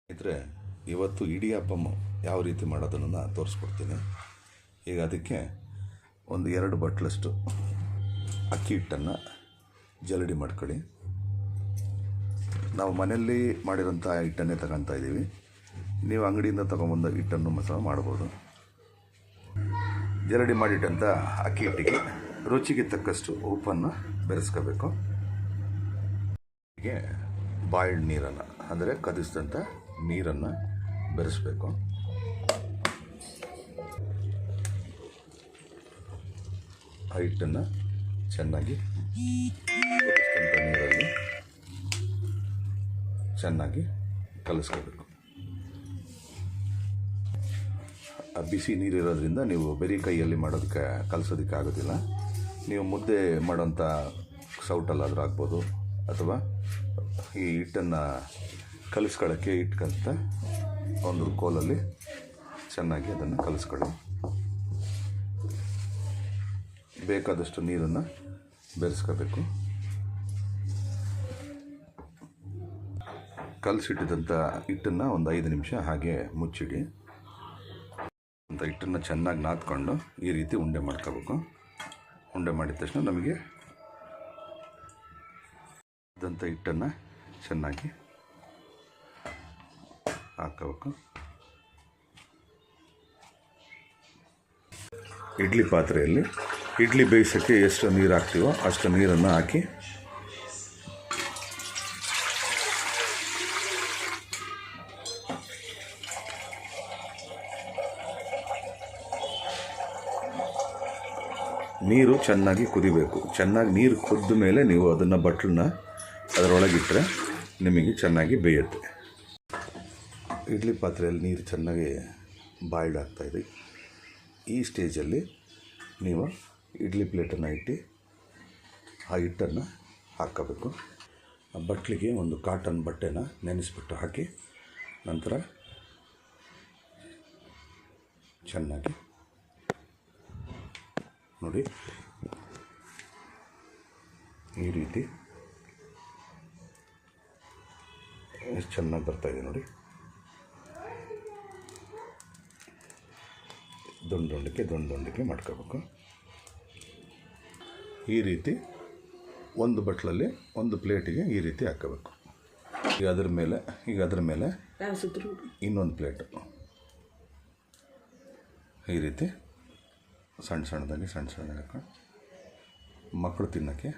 ಸ್ನೇಹಿತರೆ, ಇವತ್ತು ಇಡಿಯಪ್ಪಮ್ ಯಾವ ರೀತಿ ಮಾಡೋದನ್ನು ತೋರಿಸ್ಕೊಡ್ತೀನಿ. ಈಗ ಅದಕ್ಕೆ ಒಂದು 2 ಬಟ್ಲಷ್ಟು ಅಕ್ಕಿ ಹಿಟ್ಟನ್ನು ಜರಡಿ ಮಾಡ್ಕೊಳ್ಳಿ. ನಾವು ಮನೆಯಲ್ಲಿ ಮಾಡಿರೋಂಥ ಹಿಟ್ಟನ್ನೇ ತಗೊತಾ ಇದ್ದೀವಿ. ನೀವು ಅಂಗಡಿಯಿಂದ ತೊಗೊಂಬಂದ ಹಿಟ್ಟನ್ನು ಸಹ ಮಾಡ್ಬೋದು. ಜರಡಿ ಮಾಡಿಟ್ಟಂಥ ಅಕ್ಕಿ ಹಿಟ್ಟಿಗೆ ರುಚಿಗೆ ತಕ್ಕಷ್ಟು ಉಪ್ಪನ್ನು ಬೆರೆಸ್ಕೋಬೇಕು. ಹೀಗೆ ಬಾಯ್ಲ್ಡ್ ನೀರನ್ನು ಅಂದರೆ ಕದಿಸಿದಂಥ ನೀರನ್ನು ಬೆರೆಸಬೇಕು. ಆ ಹಿಟ್ಟನ್ನು ಚೆನ್ನಾಗಿ ಕುದಿಸಿದಂಥ ನೀರಲ್ಲಿ ಚೆನ್ನಾಗಿ ಕಲಿಸ್ಕೋಬೇಕು. ಆ ಬಿಸಿ ನೀರಿರೋದ್ರಿಂದ ನೀವು ಬರೀ ಕೈಯಲ್ಲಿ ಕಲಿಸೋದಕ್ಕೆ ಆಗೋದಿಲ್ಲ. ನೀವು ಮುದ್ದೆ ಮಾಡೋಂಥ ಸೌಟಲ್ಲಾದರೂ ಆಗ್ಬೋದು, ಅಥವಾ ಈ ಹಿಟ್ಟನ್ನು ಕಲಿಸ್ಕೊಳ್ಳೋಕ್ಕೆ ಇಟ್ಕೊಂತ ಒಂದು ಕೋಲಲ್ಲಿ ಚೆನ್ನಾಗಿ ಅದನ್ನು ಕಲಿಸ್ಕೊಳ್ಳಿ. ಬೇಕಾದಷ್ಟು ನೀರನ್ನು ಬೆರೆಸ್ಕೋಬೇಕು. ಕಲಸಿಟ್ಟಿದ್ದಂಥ ಹಿಟ್ಟನ್ನು ಒಂದು 5 ನಿಮಿಷ ಹಾಗೆ ಮುಚ್ಚಿಡಿ. ಅಂತ ಹಿಟ್ಟನ್ನು ಚೆನ್ನಾಗಿ ನಾದ್ಕೊಂಡು ಈ ರೀತಿ ಉಂಡೆ ಮಾಡ್ಕೋಬೇಕು. ಉಂಡೆ ಮಾಡಿದ ತಕ್ಷಣ ನಮಗೆ ಇದ್ದಂಥ ಹಿಟ್ಟನ್ನು ಚೆನ್ನಾಗಿ ಹಾಕಬೇಕು. ಇಡ್ಲಿ ಪಾತ್ರೆಯಲ್ಲಿ ಇಡ್ಲಿ ಬೇಯಿಸೋಕ್ಕೆ ಎಷ್ಟು ನೀರು ಹಾಕ್ತೀವೋ ಅಷ್ಟು ನೀರನ್ನು ಹಾಕಿ ನೀರು ಚೆನ್ನಾಗಿ ಕುದಿಬೇಕು. ಚೆನ್ನಾಗಿ ನೀರು ಕುದ್ದ ಮೇಲೆ ನೀವು ಅದನ್ನು ಬಟ್ಲನ್ನ ಅದರೊಳಗಿಟ್ಟರೆ ನಿಮಗೆ ಚೆನ್ನಾಗಿ ಬೇಯುತ್ತೆ. ಇಡ್ಲಿ ಪಾತ್ರೆಯಲ್ಲಿ ನೀರು ಚೆನ್ನಾಗಿ ಬಾಯ್ಲ್ಡ್ ಆಗ್ತಾಯಿದೆ. ಈ ಸ್ಟೇಜಲ್ಲಿ ನೀವು ಇಡ್ಲಿ ಪ್ಲೇಟನ್ನು ಇಟ್ಟು ಆ ಹಿಟ್ಟನ್ನು ಹಾಕ್ಕೋಬೇಕು. ಆ ಬಟ್ಲಿಗೆ ಒಂದು ಕಾಟನ್ ಬಟ್ಟೆನ ನೆನೆಸ್ಬಿಟ್ಟು ಹಾಕಿ, ನಂತರ ಚೆನ್ನಾಗಿ ನೋಡಿ ಈ ರೀತಿ ಎಷ್ಟು ಚೆನ್ನಾಗಿ ಬರ್ತಾಯಿದೆ ನೋಡಿ. ದೊಂಡೊಂಡಿಕೆ ಮಾಡ್ಕೋಬೇಕು. ಈ ರೀತಿ ಒಂದು ಬಟ್ಲಲ್ಲಿ ಒಂದು ಪ್ಲೇಟಿಗೆ ಈ ರೀತಿ ಹಾಕ್ಕೋಬೇಕು. ಈಗ ಅದರ ಮೇಲೆ ಇನ್ನೊಂದು ಪ್ಲೇಟು ಈ ರೀತಿ ಸಣ್ಣ ಸಣ್ಣದಾಗಿ ಹಾಕೊಂಡು ಮಕ್ಕಳು ತಿನ್ನೋಕ್ಕೆ,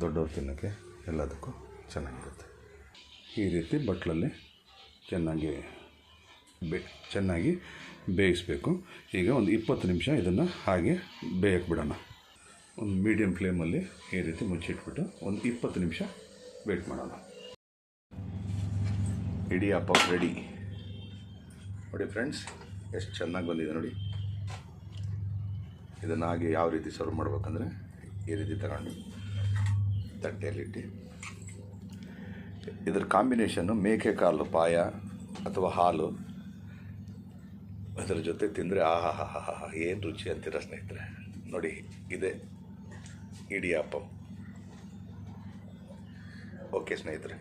ದೊಡ್ಡವ್ರು ತಿನ್ನೋಕ್ಕೆ ಎಲ್ಲದಕ್ಕೂ ಚೆನ್ನಾಗಿರುತ್ತೆ. ಈ ರೀತಿ ಬಟ್ಲಲ್ಲಿ ಚೆನ್ನಾಗಿ ಬೇಯಿಸಬೇಕು. ಈಗ ಒಂದು 20 ನಿಮಿಷ ಇದನ್ನು ಹಾಗೆ ಬೇಯಕ್ಕೆ ಬಿಡೋಣ. ಒಂದು ಮೀಡಿಯಮ್ ಫ್ಲೇಮಲ್ಲಿ ಈ ರೀತಿ ಮುಚ್ಚಿಟ್ಬಿಟ್ಟು ಒಂದು 20 ನಿಮಿಷ ವೇಟ್ ಮಾಡೋಣ. ಇಡಿಯಪ್ಪ ರೆಡಿ ನೋಡಿ ಫ್ರೆಂಡ್ಸ್, ಎಷ್ಟು ಚೆನ್ನಾಗಿ ಬಂದಿದೆ ನೋಡಿ. ಇದನ್ನು ಹಾಗೆ ಯಾವ ರೀತಿ ಸರ್ವ್ ಮಾಡಬೇಕಂದ್ರೆ ಈ ರೀತಿ ತಗೊಂಡು ತಟ್ಟೆಯಲ್ಲಿಟ್ಟು ಇದರ ಕಾಂಬಿನೇಷನ್ನು ಮೇಕೆ ಕಾಲು ಪಾಯ ಅಥವಾ ಹಾಲು, ಅದರ ಜೊತೆ ತಿಂದರೆ ಆಹಾ ಏನು ರುಚಿ ಅಂತೀರ ಸ್ನೇಹಿತರೆ. ನೋಡಿ, ಇದೆ ಇಡಿಯಪ್ಪಮ್. ಓಕೆ ಸ್ನೇಹಿತರೆ.